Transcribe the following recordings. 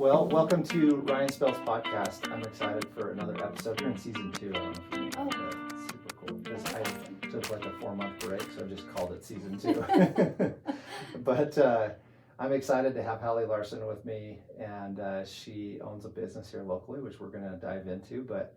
Well, welcome to Ryan Spelts podcast. I'm excited for another episode. We're in season 2. I don't know if you know that. Super cool. I took like a 4-month break, so I just called it season 2. But I'm excited to have Hali Larsen with me, and she owns a business here locally, which we're going to dive into. But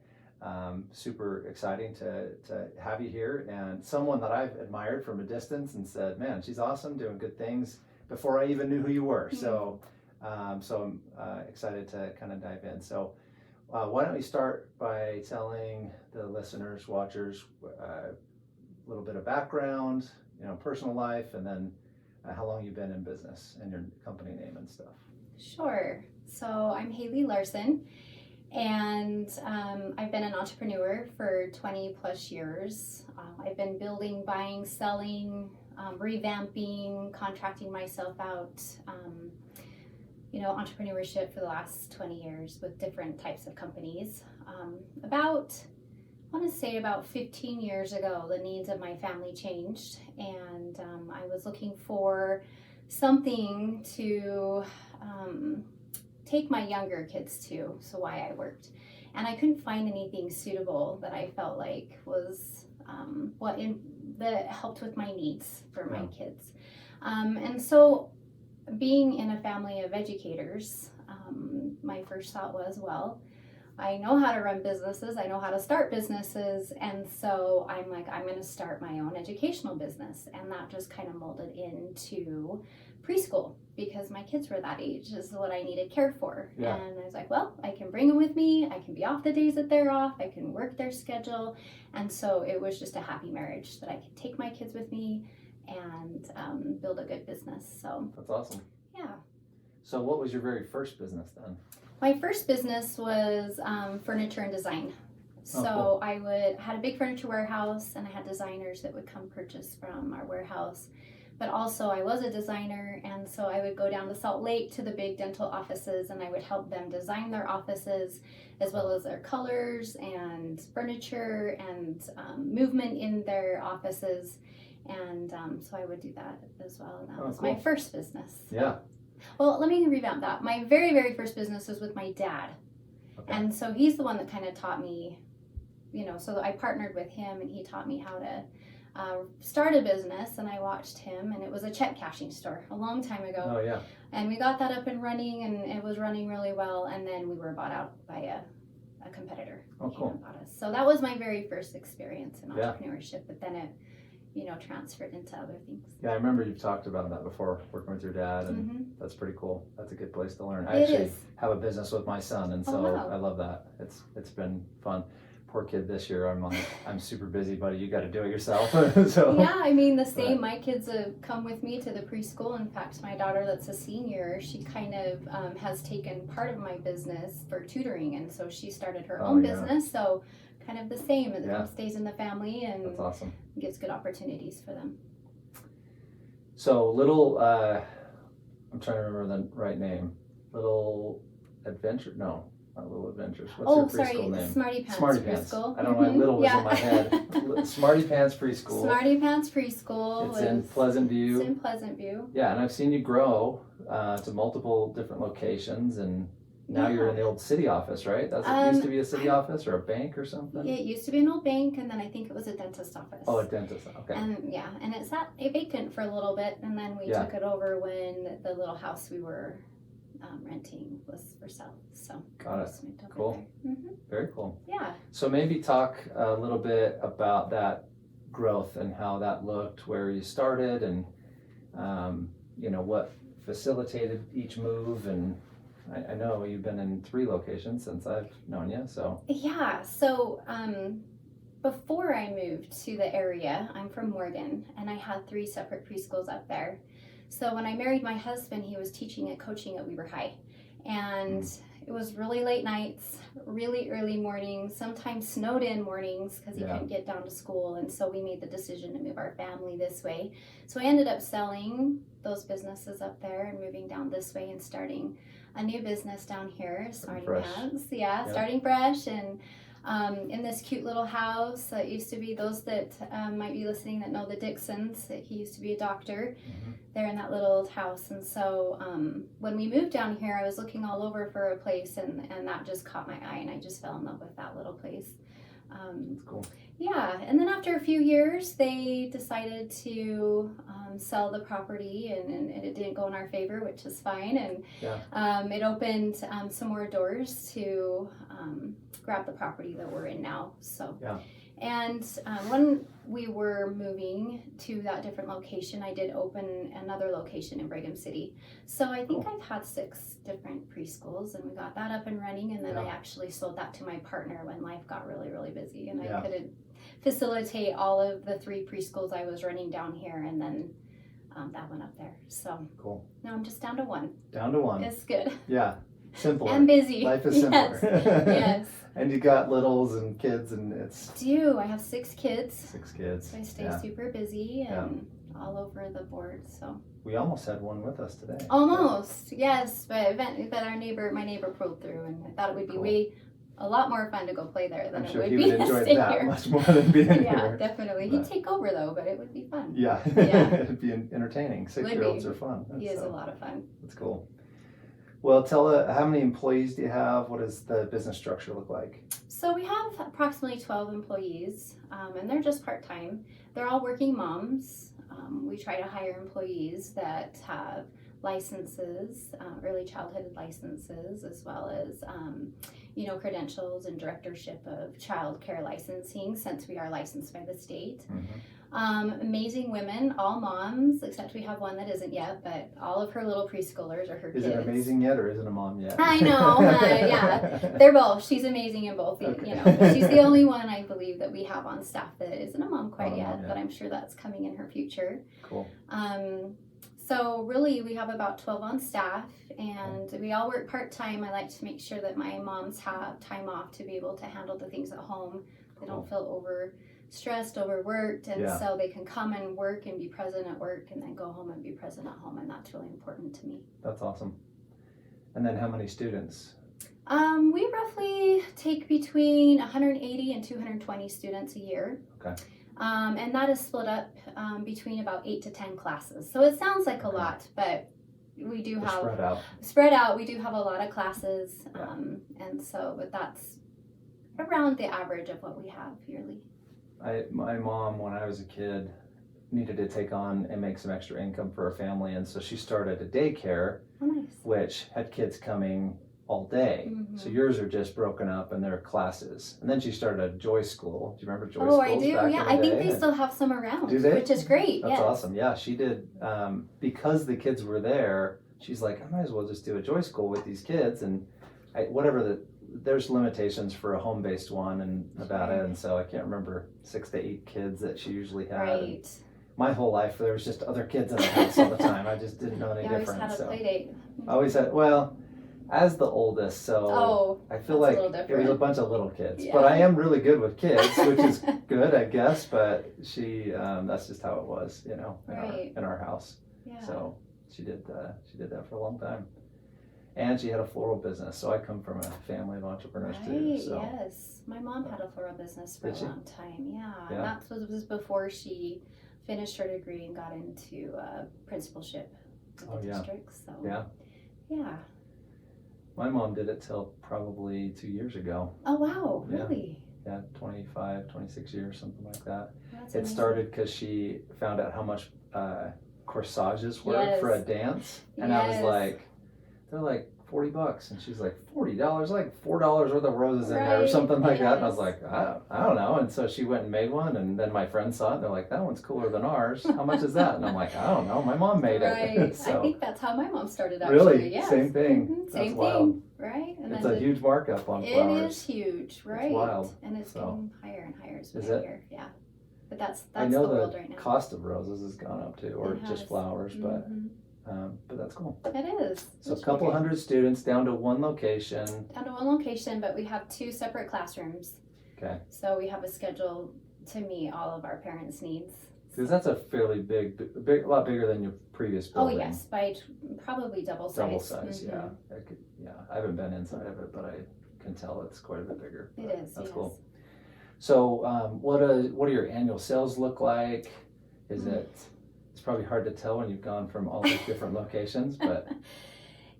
super exciting to have you here, and someone that I've admired from a distance and said, man, she's awesome, doing good things before I even knew who you were. So I'm excited to kind of dive in. So why don't we start by telling the listeners, watchers, a little bit of background, personal life, and then how long you've been in business and your company name and stuff. Sure. So I'm Hali Larsen, and I've been an entrepreneur for 20 plus years. I've been building, buying, selling, revamping, contracting myself out, entrepreneurship for the last 20 years with different types of companies. About 15 years ago, the needs of my family changed, and I was looking for something to take my younger kids to, so why I worked. And I couldn't find anything suitable that I felt like was that helped with my needs for my kids. And so being in a family of educators, my first thought was, well, I know how to run businesses, I know how to start businesses, and so I'm like, I'm going to start my own educational business. And that just kind of molded into preschool, because my kids were that age, is what I needed care for. Yeah. And I was like, well, I can bring them with me, I can be off the days that they're off, I can work their schedule. And so it was just a happy marriage that I could take my kids with me and build a good business. So that's awesome. Yeah. So what was your very first business then? My first business was furniture and design. So cool. I had a big furniture warehouse, and I had designers that would come purchase from our warehouse. But also I was a designer, and so I would go down to Salt Lake to the big dental offices, and I would help them design their offices, as well as their colors and furniture and movement in their offices. And so I would do that as well. And that was cool. My first business. Yeah. Well, let me revamp that. My very, very first business was with my dad. Okay. And so he's the one that kind of taught me, so I partnered with him, and he taught me how to start a business, and I watched him, and it was a check cashing store a long time ago. Oh, yeah. And we got that up and running, and it was running really well, and then we were bought out by a competitor. Oh, cool. Bought us. So that was my very first experience in entrepreneurship, but then it transferred into other things. Yeah, I remember you've talked about that before, working with your dad, and that's pretty cool. That's a good place to learn. I actually have a business with my son, and so I love that. It's been fun. Poor kid this year. I'm super busy, buddy. You got to do it yourself. So yeah, I mean the same. My kids have come with me to the preschool. In fact, my daughter that's a senior, she kind of has taken part of my business for tutoring, and so she started her own business. So kind of the same. It stays in the family, and that's awesome. Gives good opportunities for them. So little, I'm trying to remember the right name. Little Adventure? No, not Little Adventures. What's your preschool name? Smarty Pants Preschool. I don't know why little was in my head. Smarty Pants Preschool. Smarty Pants Preschool. It's in Pleasant View. It's in Pleasant View. Yeah, and I've seen you grow to multiple different locations, and now you're in the old city office, right? It used to be a city office or a bank or something? It used to be an old bank, and then I think it was a dentist office. Oh, a dentist, okay. And it sat vacant for a little bit, and then we took it over when the little house we were renting was for sale. So got it. Cool. Very cool. Yeah. So maybe talk a little bit about that growth and how that looked, where you started, and what facilitated each move. And I know you've been in 3 locations since I've known you, so. Yeah, so before I moved to the area, I'm from Morgan, and I had 3 separate preschools up there. So when I married my husband, he was teaching and coaching at Weber High, and it was really late nights, really early mornings, sometimes snowed in mornings because he couldn't get down to school, and so we made the decision to move our family this way. So I ended up selling those businesses up there and moving down this way and starting a new business down here, Smarty Pants. Starting fresh, and in this cute little house that used to be, those that might be listening that know the Dixons, that he used to be a doctor. There in that little old house. And so when we moved down here, I was looking all over for a place, and that just caught my eye, and I just fell in love with that little place. That's cool. Yeah, and then after a few years, they decided to sell the property, and it didn't go in our favor, which is fine. And it opened some more doors to grab the property that we're in now. So, and when we were moving to that different location, I did open another location in Brigham City. So I think I've had 6 different preschools, and we got that up and running. And then I actually sold that to my partner when life got really, really busy, and I couldn't facilitate all of the 3 preschools I was running down here, and then that went up there. So cool. Now I'm just down to 1. Down to 1. It's good. Yeah, simpler. And busy. Life is simpler. Yes. And you got littles and kids, and it's... I have 6 kids. 6 kids. So I stay super busy and all over the board. So we almost had one with us today. Almost, yes. But my neighbor pulled through, and I thought it would be a lot more fun to go play there than it would be to stay that here. much more than being here. Yeah, definitely. He'd take over though, but it would be fun. Yeah, it'd be entertaining. 6-year-olds are fun. He is a lot of fun. That's cool. Well, tell how many employees do you have? What does the business structure look like? So we have approximately 12 employees, and they're just part-time. They're all working moms. We try to hire employees that have licenses, early childhood licenses, as well as credentials and directorship of child care licensing, since we are licensed by the state. Amazing women, all moms, except we have one that isn't yet, but all of her little preschoolers are her kids. Is it amazing yet, or isn't a mom yet? I know, yeah. They're both. She's amazing in both, but she's the only one, I believe, that we have on staff that isn't a mom quite yet, but I'm sure that's coming in her future. Cool. So really, we have about 12 on staff, and we all work part-time. I like to make sure that my moms have time off to be able to handle the things at home. They don't feel overstressed, overworked, and so they can come and work and be present at work, and then go home and be present at home, and that's really important to me. That's awesome. And then how many students? We roughly take between 180 and 220 students a year. Okay. And that is split up between about 8 to 10 classes. So it sounds like a lot, but we do have spread out. We do have a lot of classes, but that's around the average of what we have yearly. My mom, when I was a kid, needed to take on and make some extra income for her family, and so she started a daycare, which had kids coming all day. So yours are just broken up and they're classes. And then she started a Joy School. Do you remember Joy School? Oh, I do. Yeah, I think they still have some around. Do they? Which is great. That's awesome. Yeah, she did. Because the kids were there, she's like, I might as well just do a Joy School with these kids. And there's limitations for a home-based one and about it. And so I can't remember 6 to 8 kids that she usually had. Right. My whole life, there was just other kids in the house all the time. I just didn't know any difference. I always had a play date. I always had, as the oldest, so I feel like it was a bunch of little kids. But I am really good with kids, which is good, I guess. But that's just how it was, in our house. Yeah. So she did that for a long time, and she had a floral business. So I come from a family of entrepreneurs too. So. Yes, my mom had a floral business for a long time. Yeah, and that was before she finished her degree and got into principalship with the district. So yeah. My mom did it till probably 2 years ago. Oh, wow. Really? Yeah, 25, 26 years, something like that. That's it started because she found out how much corsages were for a dance. And I was like, they're like $40. And she's like, $40? Like $4 worth of roses in there or something like that. And I was like, I don't know. And so she went and made one. And then my friends saw it. They're like, that one's cooler than ours. How much is that? And I'm like, I don't know. My mom made it. So, I think that's how my mom started actually. Really? Yes. Same thing. Mm-hmm. That's Same wild. thing. Right? And it's a huge markup on flowers. It is huge, right? It's wild. And it's getting higher and higher as we get here. Yeah. But that's I know the world right now. Cost of roses has gone up too, or just flowers, but that's cool. It is. So a couple hundred students down to one location. Down to one location, but we have 2 separate classrooms. Okay. So we have a schedule to meet all of our parents' needs. Because that's a fairly big, a lot bigger than your previous building. Oh yes, by probably double size. Double size, yeah. I haven't been inside of it, but I can tell it's quite a bit bigger. It is. That's yes. cool. So what do your annual sales look like? Is it's probably hard to tell when you've gone from all these different locations, but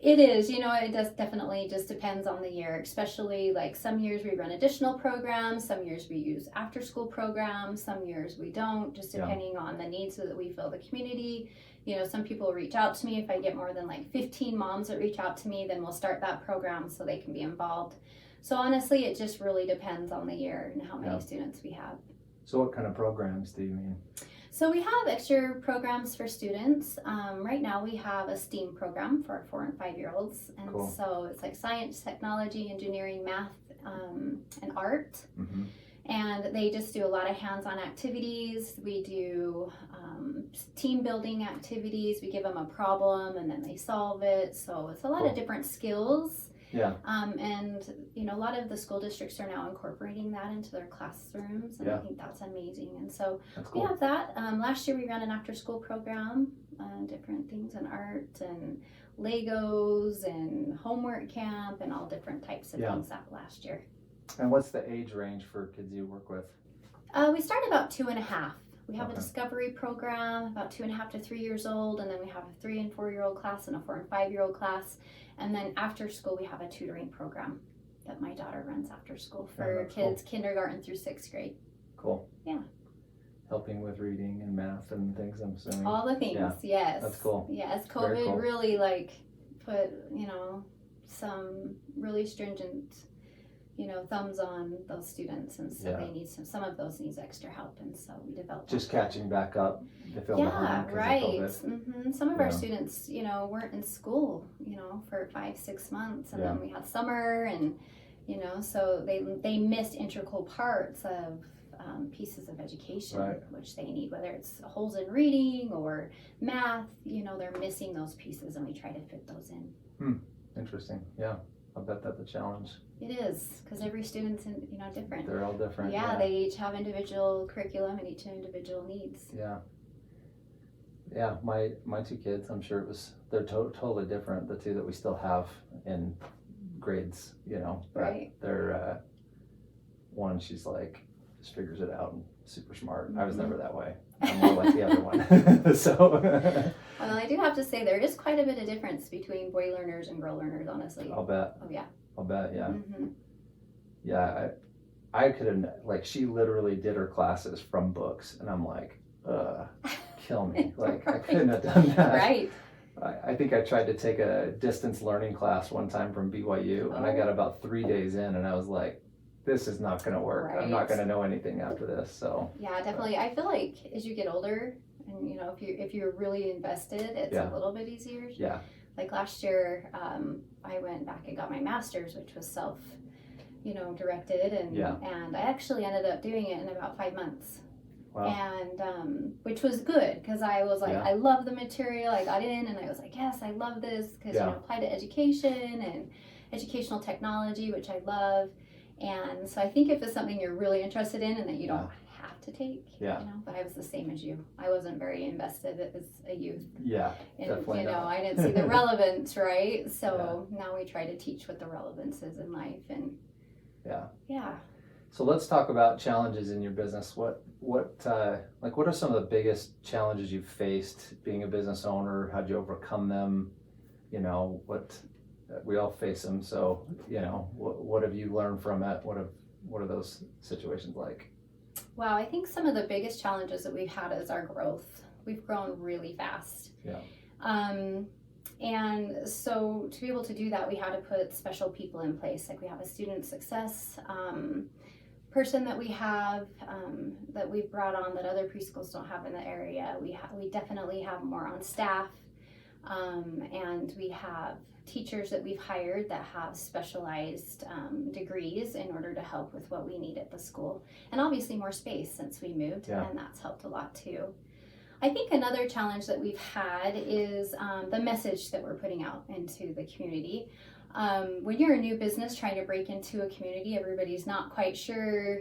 it is, it does definitely just depends on the year, especially like some years we run additional programs, some years we use after school programs, some years we don't, just depending on the needs that we fill the community. Some people reach out to me. If I get more than like 15 moms that reach out to me, then we'll start that program so they can be involved. So honestly, it just really depends on the year and how many students we have. So what kind of programs do you mean? So we have extra programs for students. Right now we have a STEAM program for our 4 and 5-year-olds. And cool. So it's like science, technology, engineering, math, and art. Mm-hmm. And they just do a lot of hands-on activities. We do team building activities. We give them a problem and then they solve it. So it's a lot of different skills. Yeah. And a lot of the school districts are now incorporating that into their classrooms, and I think that's amazing. And so we have that. Last year we ran an after-school program, different things in art and Legos and homework camp and all different types of things that last year. And what's the age range for kids you work with? We start about 2.5. We have a discovery program about 2.5 to 3 years old, and then we have a 3 and 4-year-old class and a 4 and 5-year-old class. And then after school, we have a tutoring program that my daughter runs after school for kids kindergarten through 6th grade. Cool. Yeah. Helping with reading and math and things, I'm assuming. All the things, yes. That's cool. Yes, COVID really put, some really stringent, thumbs on those students, and so they need some of those needs extra help, and so we developed just catching back up. They feel behind because of COVID. Mm-hmm. Some of our students, weren't in school, for 5-6 months, and then we had summer, and so they missed integral parts of pieces of education, which they need, whether it's holes in reading or math. They're missing those pieces, and we try to fit those in. Interesting. Yeah. I bet that's a challenge. It is, because every student's different. They're all different. Yeah, they each have individual curriculum and each individual needs. Yeah. Yeah, my 2 kids, I'm sure they're totally different, the 2 that we still have in grades, but they're, one, she's like, just figures it out and super smart. I was never that way. I'm more like the other one. So. Well, I do have to say there is quite a bit of difference between boy learners and girl learners, honestly. I'll bet. Oh yeah. I'll bet, yeah. Mm-hmm. Yeah, I couldn't, she literally did her classes from books, and I'm like, kill me. I couldn't have done that. Right. I think I tried to take a distance learning class one time from BYU, and I got about 3 days in, and I was like, this is not going to work. I'm not going to know anything after this. So yeah, definitely. I feel like as you get older, and if you're really invested, it's a little bit easier. Yeah. Like last year, I went back and got my master's, which was self, directed, and I actually ended up doing it in about 5 months. Wow. And which was good, because I was like, I love the material. I got in and I was like, yes, I love this, because apply to education and educational technology, which I love. And so I think if it's something you're really interested in and that you don't have to take, but I was the same as you. I wasn't very invested as a youth. Yeah, and, definitely not. I didn't see the relevance, right? So now we try to teach what the relevance is in life, and yeah. So let's talk about challenges in your business. What are some of the biggest challenges you've faced being a business owner? How'd you overcome them? We all face them. So, what have you learned from it? What are those situations like? Wow, I think some of the biggest challenges that we've had is our growth. We've grown really fast. Yeah. And so to be able to do that, we had to put special people in place. Like we have a student success person that we have that we've brought on that other preschools don't have in the area. We definitely have more on staff, and we have teachers that we've hired that have specialized degrees in order to help with what we need at the school, and obviously more space since we moved, and that's helped a lot too. I think another challenge that we've had is the message that we're putting out into the community. When you're a new business trying to break into a community, everybody's not quite sure,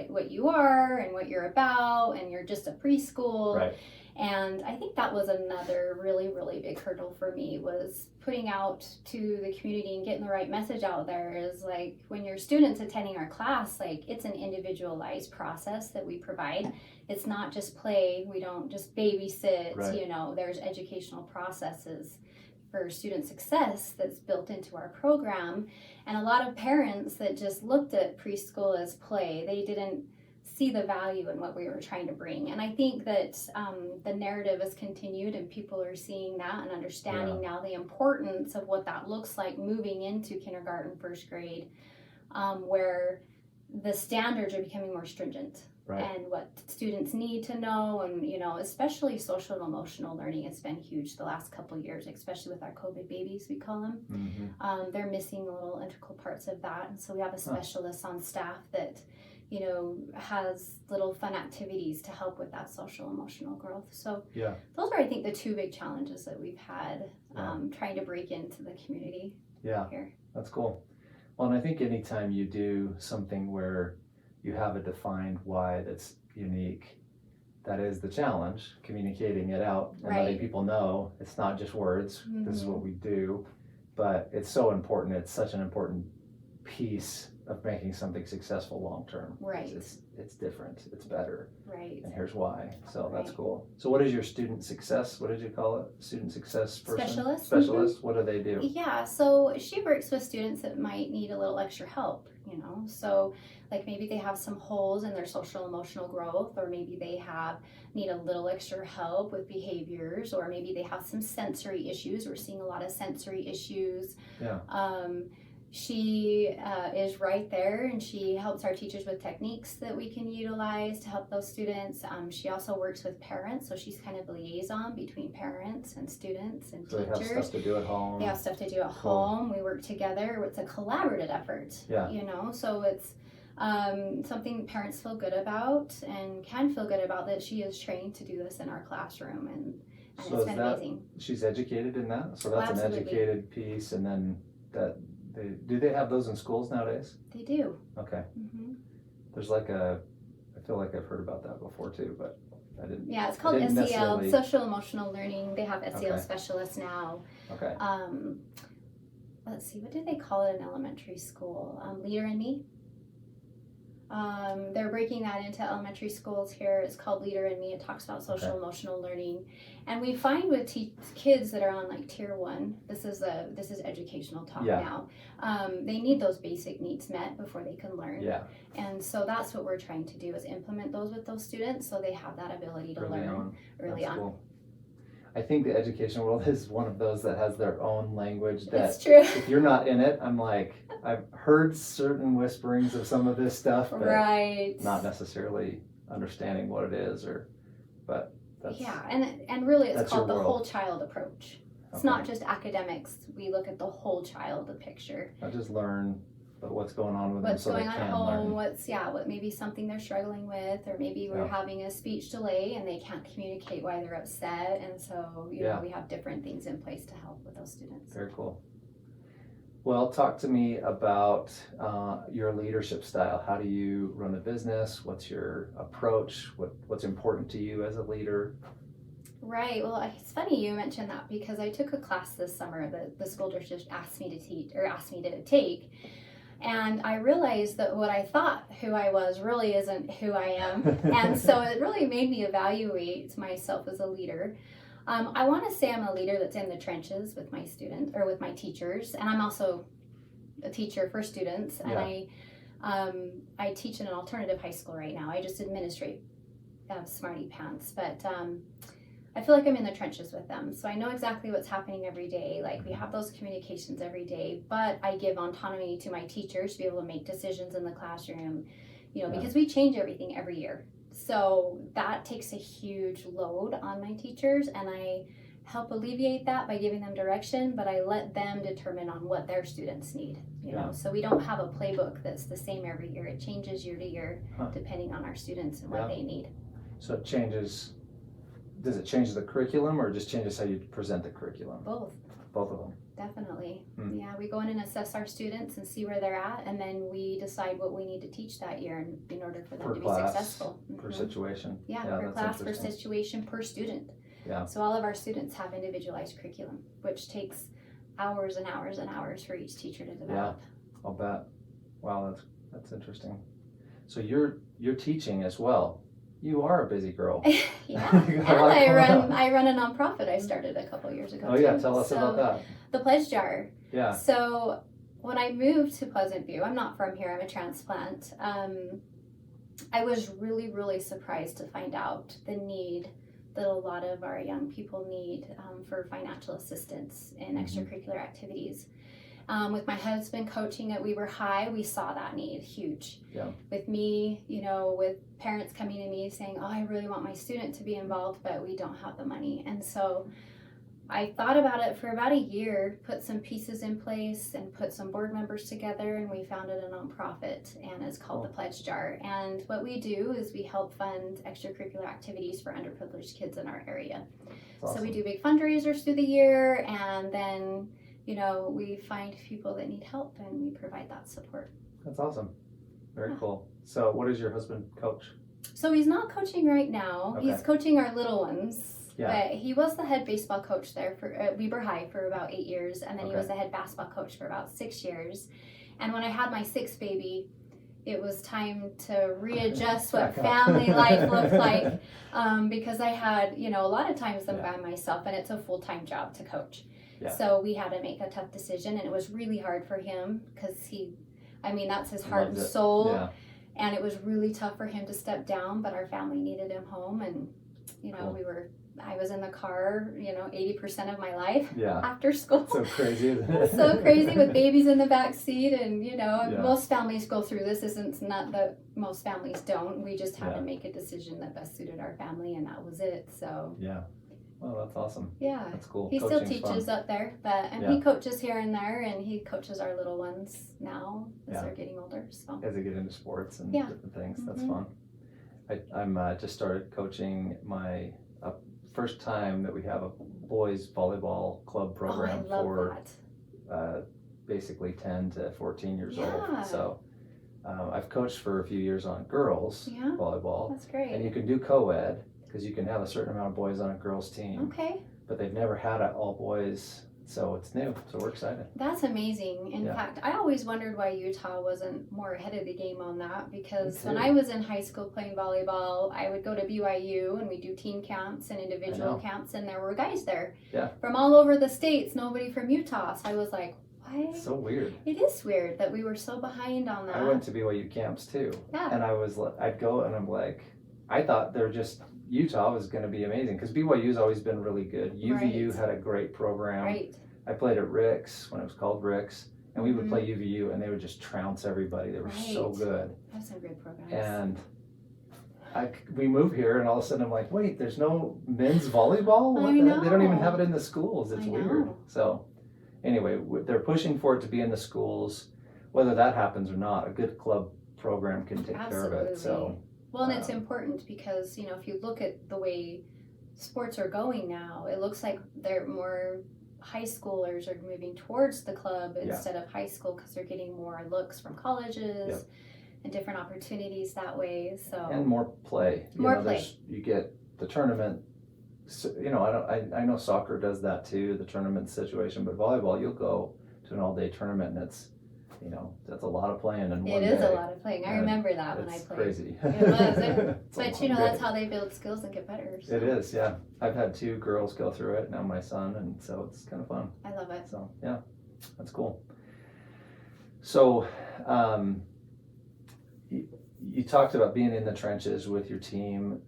what you are and what you're about, and you're just a preschool. Right. And I think that was another really, really big hurdle for me, was putting out to the community and getting the right message out there. Is like, when your students attending our class, like, it's an individualized process that we provide. It's not just play. We don't just babysit, Right. There's educational processes for student success that's built into our program. And a lot of parents that just looked at preschool as play, they didn't see the value in what we were trying to bring. And I think that the narrative has continued, and people are seeing that and understanding now the importance of what that looks like moving into kindergarten, first grade, where the standards are becoming more stringent. Right. And what students need to know, and especially social and emotional learning has been huge the last couple of years, especially with our COVID babies, we call them. Mm-hmm. They're missing little integral parts of that, and so we have a specialist on staff that has little fun activities to help with that social emotional growth. So those are, I think, the two big challenges that we've had trying to break into the community here. That's cool. Well, and I think anytime you do something where you have a defined why that's unique, that is the challenge, communicating it out and letting people know it's not just words, this is what we do, but it's so important. It's such an important piece of making something successful long term. Right. It's different, it's better. Right. And here's why. So that's cool. So what is your student success? What did you call it? Student success person? Specialist. Mm-hmm. What do they do? Yeah, so she works with students that might need a little extra help, So like maybe they have some holes in their social emotional growth, or maybe they need a little extra help with behaviors, or maybe they have some sensory issues. We're seeing a lot of sensory issues. Yeah. She is right there, and she helps our teachers with techniques that we can utilize to help those students. She also works with parents, so she's kind of a liaison between parents and students and teachers. They have stuff to do at home. They have stuff to do at home. We work together. It's a collaborative effort, so it's something parents feel good about and can feel good about, that she is trained to do this in our classroom, and so it's been amazing. She's educated in that? So that's Absolutely. An educated piece, and then do they have those in schools nowadays? They do. Okay. Mm-hmm. There's I feel like I've heard about that before too, but I didn't. Yeah, it's called SEL, social emotional learning. They have SEL specialists now. Okay. Let's see, what do they call it in elementary school? Leader in Me. They're breaking that into elementary schools here. It's called Leader in Me. It talks about social emotional learning, and we find with kids that are on like tier 1, this is educational talk now. They need those basic needs met before they can learn. Yeah. And so that's what we're trying to do, is implement those with those students so they have that ability to learn early on. Cool. I think the education world is one of those that has their own language that it's true. If you're not in it, I'm like, I've heard certain whisperings of some of this stuff, but not necessarily understanding what it is, but that's, and really it's called the whole child approach. It's not just academics. We look at the whole child, the picture. Not just learn, but what's going on with what's them so going they on can at home, learn. What maybe something they're struggling with, or maybe we're having a speech delay and they can't communicate why they're upset, and so we have different things in place to help with those students. Very cool. Well, talk to me about your leadership style. How do you run a business? What's your approach? What's important to you as a leader? Right. Well, it's funny you mentioned that, because I took a class this summer that the school district asked me to take. And I realized that what I thought who I was really isn't who I am. And so it really made me evaluate myself as a leader. I want to say I'm a leader that's in the trenches with my students, or with my teachers. And I'm also a teacher for students. And I teach in an alternative high school right now. I just administrate Smarty Pants. But I feel like I'm in the trenches with them. So I know exactly what's happening every day. Like, we have those communications every day, but I give autonomy to my teachers to be able to make decisions in the classroom, because we change everything every year. So that takes a huge load on my teachers, and I help alleviate that by giving them direction, but I let them determine on what their students need, So we don't have a playbook that's the same every year. It changes year to year depending on our students and what they need. So it changes. Does it change the curriculum, or just changes how you present the curriculum? Both. Both of them. Definitely. Yeah, we go in and assess our students and see where they're at, and then we decide what we need to teach that year in order for them Per to be class, successful. per situation. Yeah, per class, per situation, per student. Yeah. So all of our students have individualized curriculum, which takes hours and hours and hours for each teacher to develop. Yeah, I'll bet. Wow, that's interesting. So you're teaching as well. You are a busy girl. Yeah, and I run a nonprofit I started a couple years ago. Oh yeah, tell us about that. The Pledge Jar. Yeah. So when I moved to Pleasant View, I'm not from here, I'm a transplant. I was really, really surprised to find out the need that a lot of our young people need for financial assistance in extracurricular activities. With my husband coaching at Weber High, we saw that need huge. Yeah. With me, with parents coming to me saying, oh, I really want my student to be involved, but we don't have the money. And so I thought about it for about a year, put some pieces in place and put some board members together, and we founded a nonprofit, and it's called the Pledge Jar. And what we do is we help fund extracurricular activities for underprivileged kids in our area. Awesome. So we do big fundraisers through the year, and then we find people that need help and we provide that support. That's awesome. Very cool. So what does your husband coach? So he's not coaching right now. Okay. He's coaching our little ones. Yeah. But he was the head baseball coach there for Weber High for about 8 years, and then he was the head basketball coach for about 6 years. And when I had my sixth baby, it was time to readjust what family life looked like, because I had, a lot of times I'm by myself, and it's a full-time job to coach. Yeah. So we had to make a tough decision, and it was really hard for him because that's his heart and soul. Yeah. And it was really tough for him to step down, but our family needed him home, and cool. I was in the car, 80% of my life after school. So crazy. So crazy with babies in the back seat, and most families go through this. It's not that most families don't. We just had to make a decision that best suited our family, and that was it. So yeah. Oh, that's awesome. Yeah. That's cool. He still teaches up there, he coaches here and there, and he coaches our little ones now as they're getting older. So as they get into sports and different things, that's fun. I'm just started coaching my first time that we have a boys volleyball club program for basically 10 to 14 years old. So I've coached for a few years on girls volleyball. That's great. And you can do co-ed, because you can have a certain amount of boys on a girls team. Okay. But they've never had it all boys, so it's new. So we're excited. That's amazing. In fact, I always wondered why Utah wasn't more ahead of the game on that, because when I was in high school playing volleyball, I would go to BYU and we do team camps and individual camps, and there were guys there from all over the states, nobody from Utah. So I was like, why? It's so weird. It is weird that we were so behind on that. I went to BYU camps too. Yeah. And I'd go and I'm like, I thought Utah was going to be amazing, because BYU's always been really good. UVU had a great program. Right. I played at Rick's when it was called Rick's, and we would play UVU, and they would just trounce everybody. They were so good. Have some good programs. And we move here, and all of a sudden I'm like, wait, there's no men's volleyball? They don't even have it in the schools. It's weird. So anyway, they're pushing for it to be in the schools. Whether that happens or not, a good club program can take care of it. So. Well, and it's important because, if you look at the way sports are going now, it looks like they're more high schoolers are moving towards the club instead of high school, because they're getting more looks from colleges and different opportunities that way. So and more play. You get the tournament. I know soccer does that too, the tournament situation, but volleyball, you'll go to an all-day tournament, and it's that's a lot of playing in one day. It is a lot of playing. I remember that when I played. It's crazy. It was. But that's how they build skills and get better. So. It is, yeah. I've had 2 girls go through it, now my son, and so it's kind of fun. I love it. So, yeah, that's cool. So, you talked about being in the trenches with your team.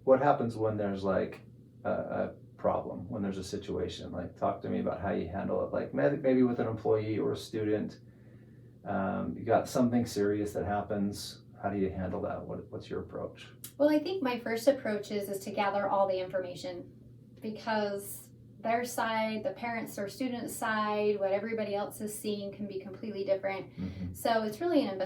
What happens when there's like a problem, when there's a situation? Like, talk to me about how you handle it, like maybe with an employee or a student. You got something serious that happens. How do you handle that? What's your approach? Well, I think my first approach is to gather all the information, because their side, the parents or students' side, what everybody else is seeing can be completely different. So it's really an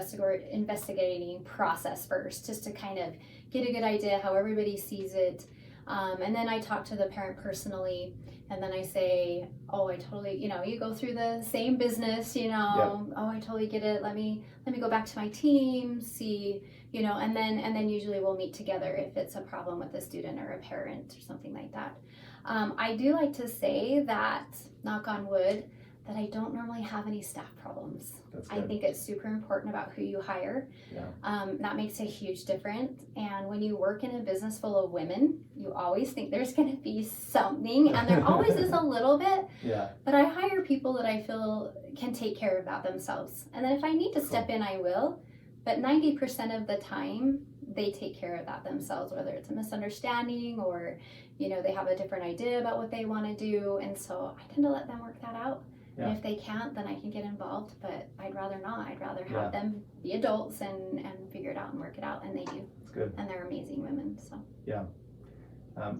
investigating process first, just to kind of get a good idea how everybody sees it. And then I talk to the parent personally And then I say, oh, I totally, you go through the same business, oh, I totally get it. Let me go back to my team, see, and then usually we'll meet together if it's a problem with a student or a parent or something like that. I do like to say that, knock on wood, that I don't normally have any staff problems. I think it's super important about who you hire. Yeah. That makes a huge difference. And when you work in a business full of women, you always think there's going to be something, and there always is a little bit. Yeah. But I hire people that I feel can take care of that themselves. And then if I need to step in, I will. But 90% of the time, they take care of that themselves, whether it's a misunderstanding or, they have a different idea about what they want to do. And so I tend to let them work that out. Yeah. And if they can't, then I can get involved, but I'd rather not. I'd rather have them be adults and figure it out and work it out, and they do. That's good. And they're amazing women, so. Yeah.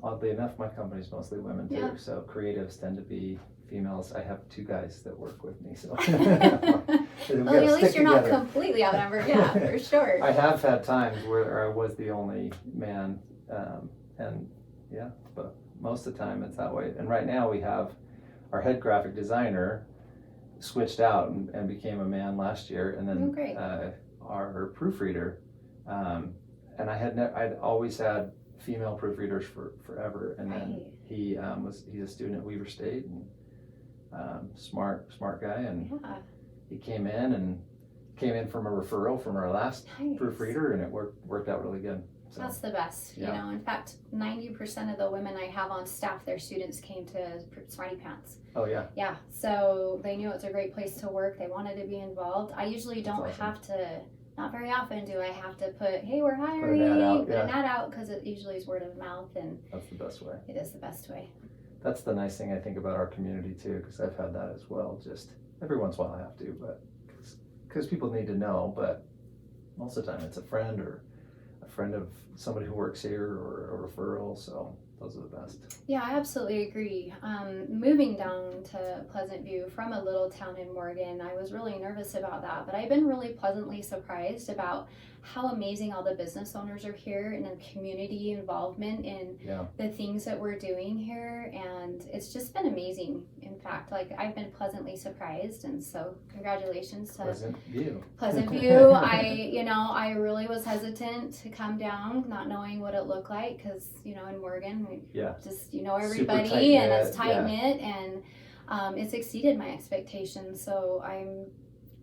Oddly enough, my company's mostly women too, so creatives tend to be females. I have 2 guys that work with me, so. Well, at least you're not completely outnumbered, yeah, for sure. I have had times where I was the only man, but most of the time it's that way. And right now we have our head graphic designer switched out and became a man last year, and then our proofreader, and I'd always had female proofreaders forever, and then he's a student at Weaver State, and smart guy, and he came in from a referral from our last proofreader, and it worked out really good. So, that's the best, In fact, 90% of the women I have on staff, their students came to Smarty Pants. Oh, yeah? Yeah, so they knew it's a great place to work. They wanted to be involved. I usually don't have to, not very often do I have to put, hey, we're hiring, put an ad out, because it usually is word of mouth, and that's the best way. It is the best way. That's the nice thing I think about our community too, because I've had that as well. Just every once in a while I have to, but because people need to know, but most of the time it's a friend or a friend of somebody who works here or a referral, so those are the best. Yeah, I absolutely agree. Moving down to Pleasant View from a little town in Morgan, I was really nervous about that, but I've been really pleasantly surprised about how amazing all the business owners are here and the community involvement in the things that we're doing here, and it's just been amazing. In fact, I've been pleasantly surprised, and so congratulations to Pleasant View. Pleasant View. I really was hesitant to come down, not knowing what it looked like, because in Morgan we just everybody, and it's tight knit, and it's exceeded my expectations. So I'm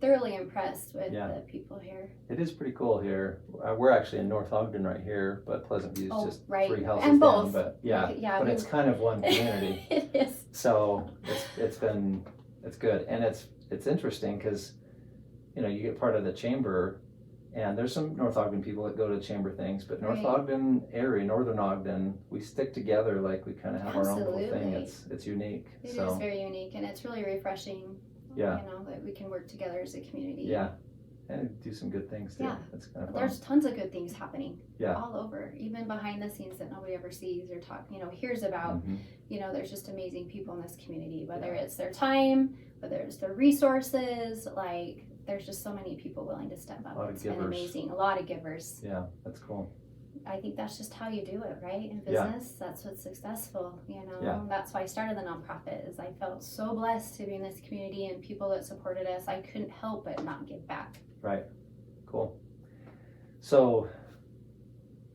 thoroughly impressed with the people here. It is pretty cool here. We're actually in North Ogden right here, but Pleasant View is just 3 houses and down. both. But but it's kind of one community. It is. So it's good, and it's interesting because you get part of the chamber, and there's some North Ogden people that go to chamber things, but North Ogden area, Northern Ogden, we stick together, we kind of have our own little thing. It's unique. It is very unique, and it's really refreshing. That we can work together as a community. Yeah, and do some good things too. Yeah, that's kind of fun. There's tons of good things happening. All over, even behind the scenes that nobody ever sees or hears about. There's just amazing people in this community. Whether it's their time, whether it's their resources, there's just so many people willing to step up. It's been amazing. A lot of givers. Yeah, that's cool. I think that's just how you do it, right? In business, that's what's successful, That's why I started the nonprofit, is I felt so blessed to be in this community and people that supported us. I couldn't help but not give back. Right. Cool. So,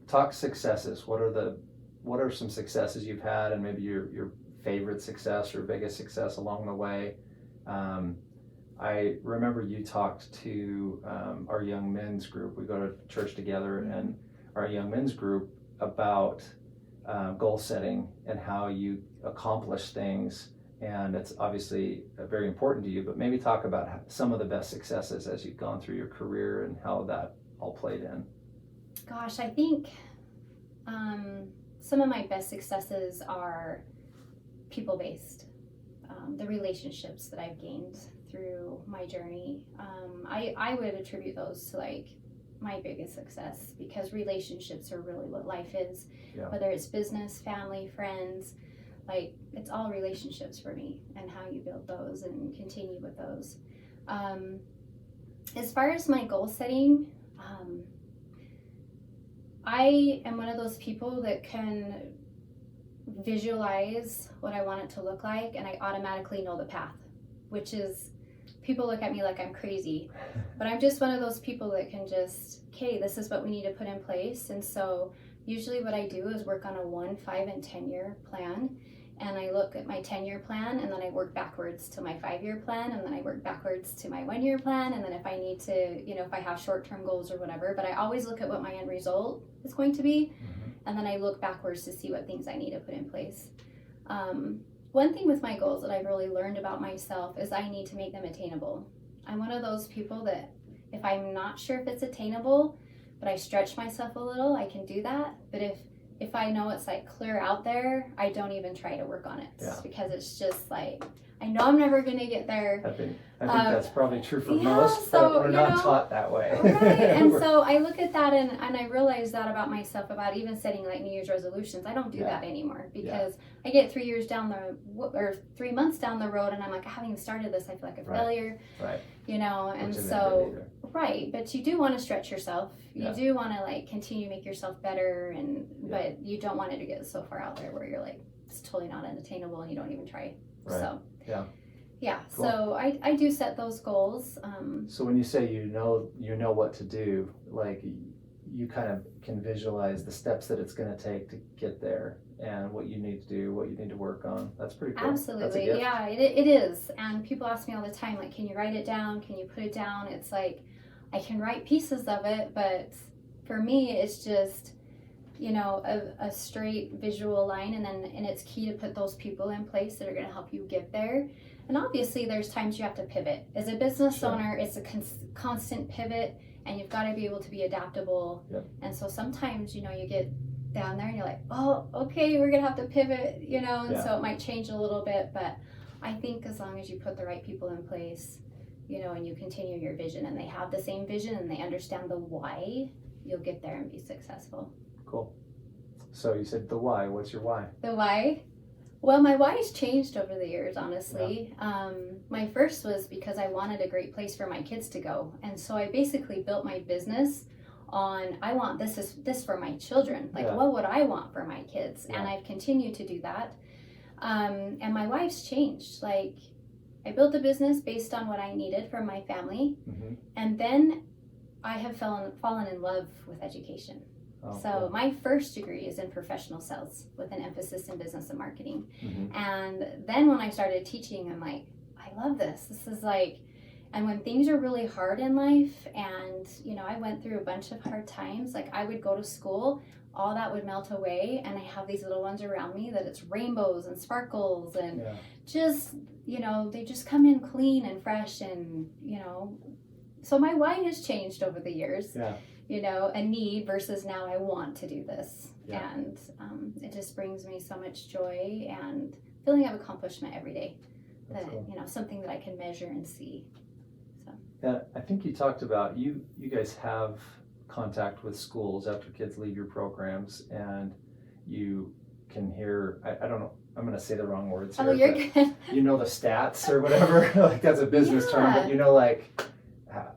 talk successes. What are some successes you've had, and maybe your favorite success or biggest success along the way? I remember you talked to our young men's group. We go to church together, and our young men's group about goal setting and how you accomplish things, and it's obviously very important to you, but maybe talk about some of the best successes as you've gone through your career and how that all played in. Gosh, I think some of my best successes are people-based. The relationships that I've gained through my journey, I would attribute those to my biggest success, because relationships are really what life is. Whether it's business, family, friends, it's all relationships for me, and how you build those and continue with those. As far as my goal setting, I am one of those people that can visualize what I want it to look like, and I automatically know the path, which is, people look at me like I'm crazy, but I'm just one of those people that can just, okay, this is what we need to put in place. And so usually what I do is work on a 1, 5, and 10-year plan. And I look at my 10-year plan, and then I work backwards to my 5-year plan, and then I work backwards to my 1-year plan. And then if I need to, if I have short-term goals or whatever, but I always look at what my end result is going to be. And then I look backwards to see what things I need to put in place. One thing with my goals that I've really learned about myself is I need to make them attainable. I'm one of those people that if I'm not sure if it's attainable, but I stretch myself a little, I can do that. But if I know it's like clear out there, I don't even try to work on it, because it's just like, I know I'm never going to get there. I think that's probably true for most, but we're not taught that way. Right. And so I look at that and I realize that about myself, about even setting like New Year's resolutions. I don't do that anymore, because I get 3 months down the road and I'm like, I haven't even started this. I feel like a failure. Right. And so, right. But you do want to stretch yourself. You do want to like continue to make yourself better, but you don't want it to get so far out there where you're like, it's totally not unattainable and you don't even try. Right. So. Yeah, cool. So I do set those goals. So when you say you know what to do, like you kind of can visualize the steps that it's going to take to get there and what you need to do, what you need to work on. That's pretty cool. Absolutely, yeah, it is. And people ask me all the time, like, can you write it down? Can you put it down? It's like, I can write pieces of it, but for me, it's just, a straight visual line, and it's key to put those people in place that are going to help you get there. And obviously there's times you have to pivot. As a business owner, it's a constant pivot, and you've got to be able to be adaptable. And so sometimes, you get down there and you're like, oh, okay, we're going to have to pivot, and so it might change a little bit. But I think as long as you put the right people in place, and you continue your vision, and they have the same vision and they understand the why, you'll get there and be successful. Cool. So you said the why. What's your why? The why? Well, my why's changed over the years, honestly. My first was because I wanted a great place for my kids to go. And so I basically built my business on, I want this for my children. Like, what would I want for my kids? And I've continued to do that. And my why's changed. Like, I built a business based on what I needed for my family. And then I have fallen in love with education. So my first degree is in professional sales with an emphasis in business and marketing. And then when I started teaching, I'm like, I love this. This is like, and when things are really hard in life, and, I went through a bunch of hard times, like I would go to school, all that would melt away, and I have these little ones around me that it's rainbows and sparkles and just, they just come in clean and fresh, and, so my why has changed over the years. A need versus now I want to do this. And it just brings me so much joy and feeling of accomplishment every day. That's cool. Something that I can measure and see. So. Yeah, I think you talked about, you guys have contact with schools after kids leave your programs, and you can hear, I don't know, I'm going to say the wrong words here. Oh, you're good. The stats or whatever, like that's a business term, but like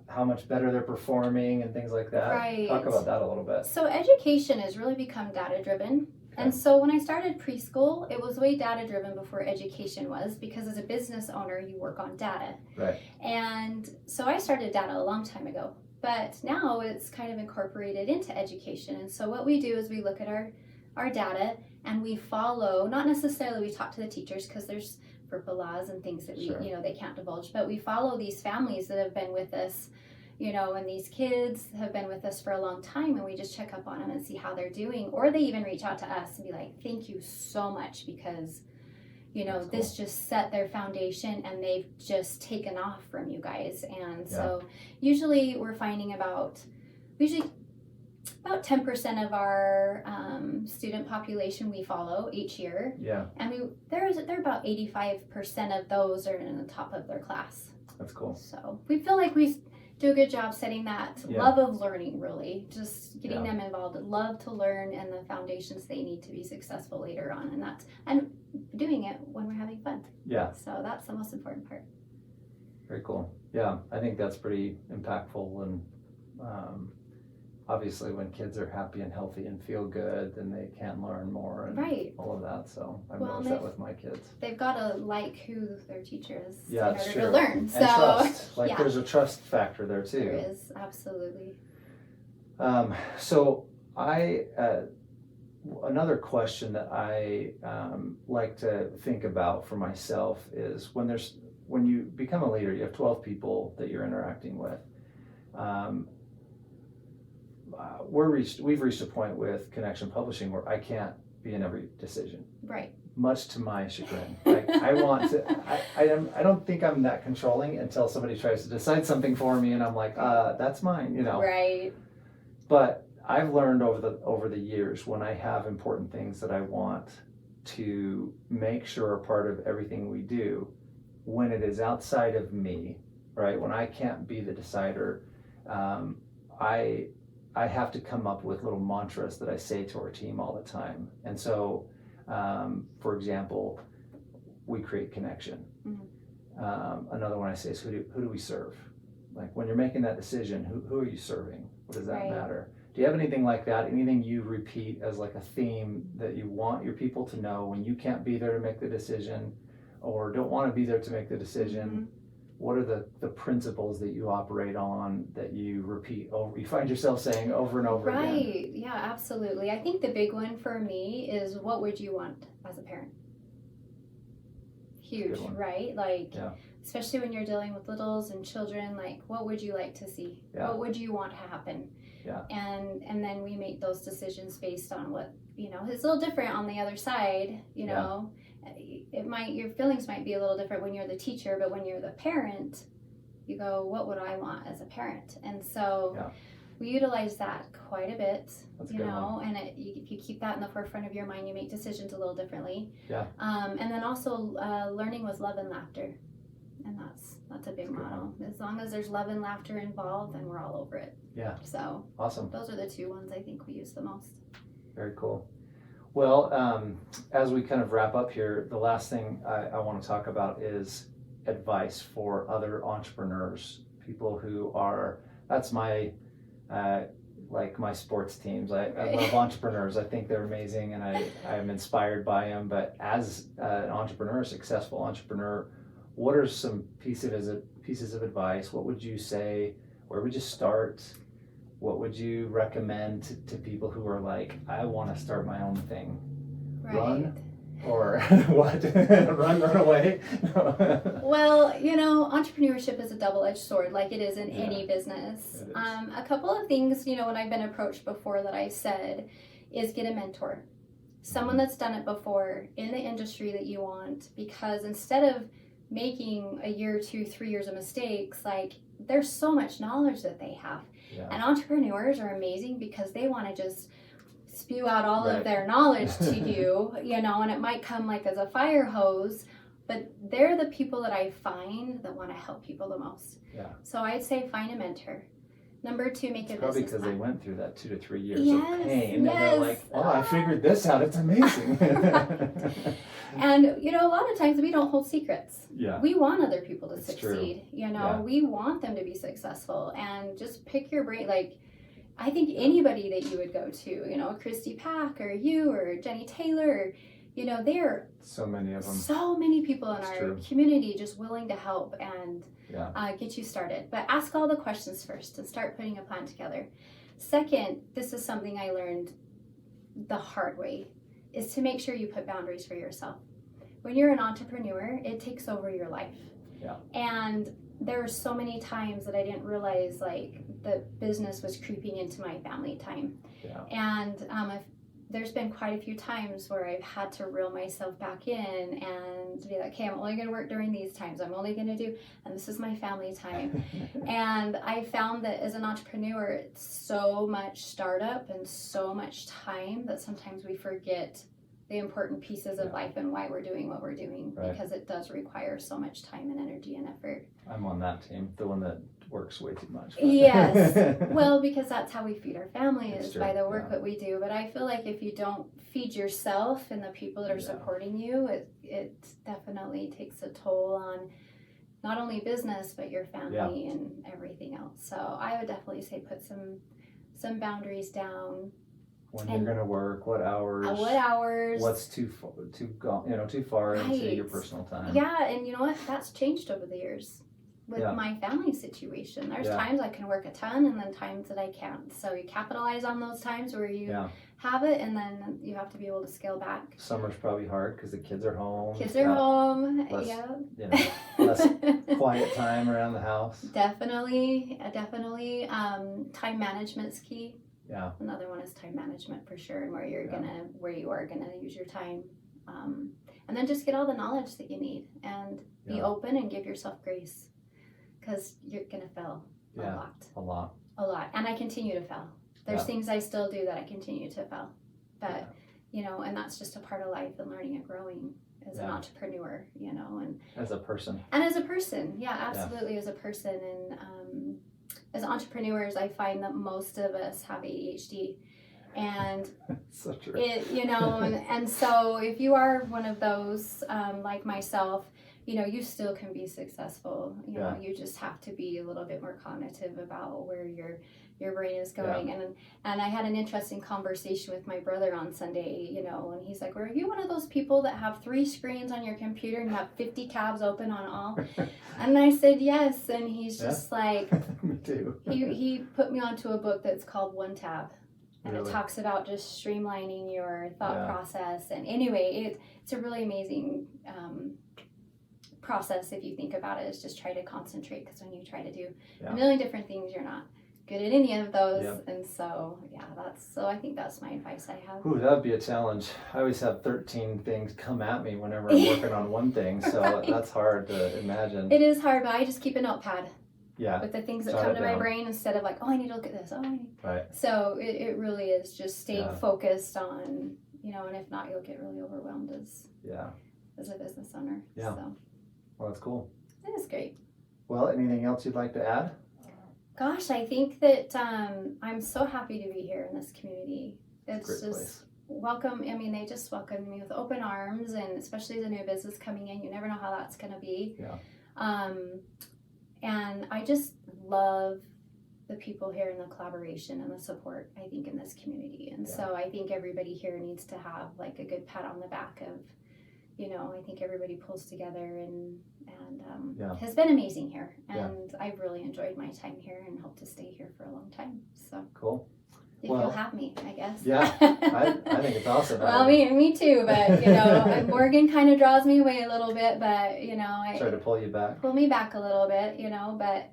how much better they're performing and things like that. Right. Talk about that a little bit. So education has really become data driven. And so when I started preschool, it was way data driven before education was, because as a business owner, you work on data. Right. And so I started data a long time ago, but now it's kind of incorporated into education. And so what we do is we look at our data, and we follow, not necessarily we talk to the teachers, because there's FERPA laws and things that we, they can't divulge, but we follow these families that have been with us, and these kids have been with us for a long time, and we just check up on them and see how they're doing, or they even reach out to us and be like, thank you so much, because, this just set their foundation and they've just taken off from you guys. And so usually we're finding about 10% of our student population we follow each year. And they're about 85% of those are in the top of their class. That's cool. So we feel like we do a good job setting that love of learning, really, just getting them involved, love to learn, and the foundations they need to be successful later on, and doing it when we're having fun. So that's the most important part. Very cool. I think that's pretty impactful, and obviously when kids are happy and healthy and feel good, then they can learn more and all of that. So I've noticed that with my kids. They've got to like who their teacher is in it's order true. to learn. And so trust. There's a trust factor there too. There is, absolutely. So another question that I like to think about for myself is when you become a leader, you have 12 people that you're interacting with. We've reached a point with Connection Publishing where I can't be in every decision. Right. Much to my chagrin. I want to. I don't think I'm that controlling until somebody tries to decide something for me, and I'm like, that's mine, Right. But I've learned over the years, when I have important things that I want to make sure are part of everything we do, when it is outside of me, right? When I can't be the decider, I have to come up with little mantras that I say to our team all the time. And so, for example, we create connection. Mm-hmm. Another one I say is, who do we serve? Like when you're making that decision, who are you serving? What does that matter? Do you have anything like that? Anything you repeat as like a theme that you want your people to know when you can't be there to make the decision or don't want to be there to make the decision? Mm-hmm. What are the principles that you operate on that you repeat over, you find yourself saying over and over again? Right, yeah, absolutely. I think the big one for me is, what would you want as a parent? Huge, right? Especially when you're dealing with littles and children, what would you like to see? Yeah. What would you want to happen? Yeah. And then we make those decisions based on what, it's a little different on the other side, you know. Your feelings might be a little different when you're the teacher, but when you're the parent, you go, what would I want as a parent? And so we utilize that quite a bit. That's and if you keep that in the forefront of your mind, you make decisions a little differently. Yeah. And then also learning with love and laughter. And that's a big motto. As long as there's love and laughter involved, then we're all over it. Yeah. So awesome. Those are the two ones I think we use the most. Very cool. Well, as we kind of wrap up here, the last thing I want to talk about is advice for other entrepreneurs, people who are, that's my, my sports teams. I love entrepreneurs. I think they're amazing and I'm inspired by them. But as an entrepreneur, a successful entrepreneur, what are some pieces of advice? What would you say? Where would you start? What would you recommend to people who are like, I want to start my own thing? Right. Run? Or what? run away? Well, entrepreneurship is a double-edged sword, like it is in any business. A couple of things, when I've been approached before that I've said is get a mentor. Someone that's done it before in the industry that you want, because instead of making a year, 2, 3 years of mistakes, there's so much knowledge that they have. Yeah. And entrepreneurs are amazing because they want to just spew out all of their knowledge to you, and it might come as a fire hose, but they're the people that I find that want to help people the most. Yeah. So I'd say find a mentor. Number 2, make a business plan. Probably because they went through that 2 to 3 years of pain, and they're like, "Oh, I figured this out. It's amazing." And a lot of times we don't hold secrets. Yeah. We want other people to succeed. True. We want them to be successful, and just pick your brain. I think anybody that you would go to, Christy Pack or you or Jenny Taylor, there are so many of them. So many people in our community just willing to help and get you started. But ask all the questions first and start putting a plan together. Second, this is something I learned the hard way, is to make sure you put boundaries for yourself. When you're an entrepreneur, it takes over your life. Yeah. And there were so many times that I didn't realize the business was creeping into my family time. Yeah. And there's been quite a few times where I've had to reel myself back in and be like, okay, I'm only going to work during these times. I'm only going to do, and this is my family time. And I found that as an entrepreneur, it's so much startup and so much time that sometimes we forget the important pieces of life and why we're doing what we're doing, because it does require so much time and energy and effort. I'm on that team, the one that works way too much. Yes. Well, because that's how we feed our family, is by the work that we do. But I feel like if you don't feed yourself and the people that are supporting you, it definitely takes a toll on not only business, but your family and everything else. So I would definitely say put some some boundaries down. When you're going to work, what hours, what's too far Right. into your personal time. Yeah, and you know what? That's changed over the years with my family situation. There's times I can work a ton and then times that I can't. So you capitalize on those times where you have it, and then you have to be able to scale back. Summer's probably hard because the kids are home. Kids are home. Less, yeah. Less quiet time around the house. Definitely. Time management's key. Yeah. Another one is time management for sure, and where you are gonna use your time, and then just get all the knowledge that you need, and be open and give yourself grace, because you're gonna fail a lot, and I continue to fail. There's things I still do that I continue to fail, but and that's just a part of life and learning and growing as an entrepreneur, and as a person, absolutely as a person, and as entrepreneurs, I find that most of us have ADHD, and so true. and so if you are one of those, like myself, you still can be successful. You just have to be a little bit more cognitive about where your brain is going. And I had an interesting conversation with my brother on Sunday, and he's like, "Well, are you one of those people that have 3 screens on your computer and have 50 tabs open on all?" And I said, "Yes." And he's just like, me too. he put me onto a book that's called One Tab. And Really? It talks about just streamlining your thought process. And anyway, it's a really amazing process if you think about it. Is just try to concentrate, because when you try to do a million different things, you're not good at any of those. And so I think that's my advice I have. Ooh, that would be a challenge. I always have 13 things come at me whenever I'm working on one thing, so that's hard to imagine. It is hard, but I just keep a notepad. With the things that come to my brain, instead of like, oh, I need to look at this. Right. So it really is just staying focused on, and if not, you'll get really overwhelmed as a business owner. Yeah. So. Well, that's cool. It is great. Well, anything else you'd like to add? Gosh, I think that I'm so happy to be here in this community. It's Great just place. welcome. I mean, they just welcomed me with open arms, and especially the new business coming in, you never know how that's going to be. Yeah. And I just love the people here and the collaboration and the support, I think, in this community. And so I think everybody here needs to have like a good pat on the back of, I think everybody pulls together and has been amazing here. And I've really enjoyed my time here and hope to stay here for a long time. So cool. If you'll have me, I guess. Yeah, I think it's awesome. Well, me too, but Morgan kind of draws me away a little bit, but I try to pull me back a little bit, but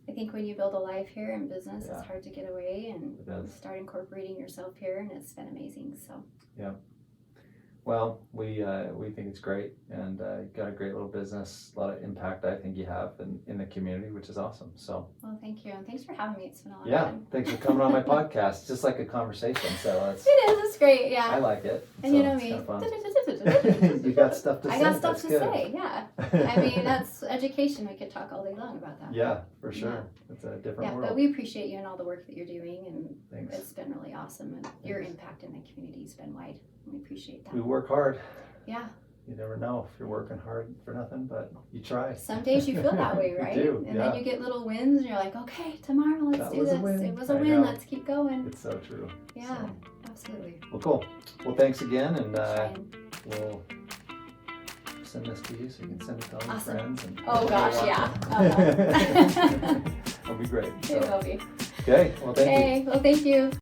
I think when you build a life here in business, it's hard to get away and start incorporating yourself here, and it's been amazing. So well, we think it's great, and got a great little business, a lot of impact I think you have in the community, which is awesome. So well, thank you, and thanks for having me. It's been a lot of fun. Thanks for coming on my podcast. It's just like a conversation, so it's great. I like it. And so me. You got stuff to say. I got stuff to say. Yeah. I mean, that's education. We could talk all day long about that. Yeah, for sure. It's a different world. But we appreciate you and all the work that you're doing, and Thanks. It's been really awesome. And your impact in the community has been wide. We appreciate that. We work hard. Yeah. You never know if you're working hard for nothing, but you try. Some days you feel that way, right? You do, and then you get little wins, and you're like, okay, tomorrow let's do this. It was a win. Let's keep going. It's so true. Yeah, absolutely. Well, cool. Well, thanks again, and we'll send this to you so you can send it to all your friends. And oh gosh, yeah. It'll be great. It will be. Okay. Well, thank you. Well, thank you.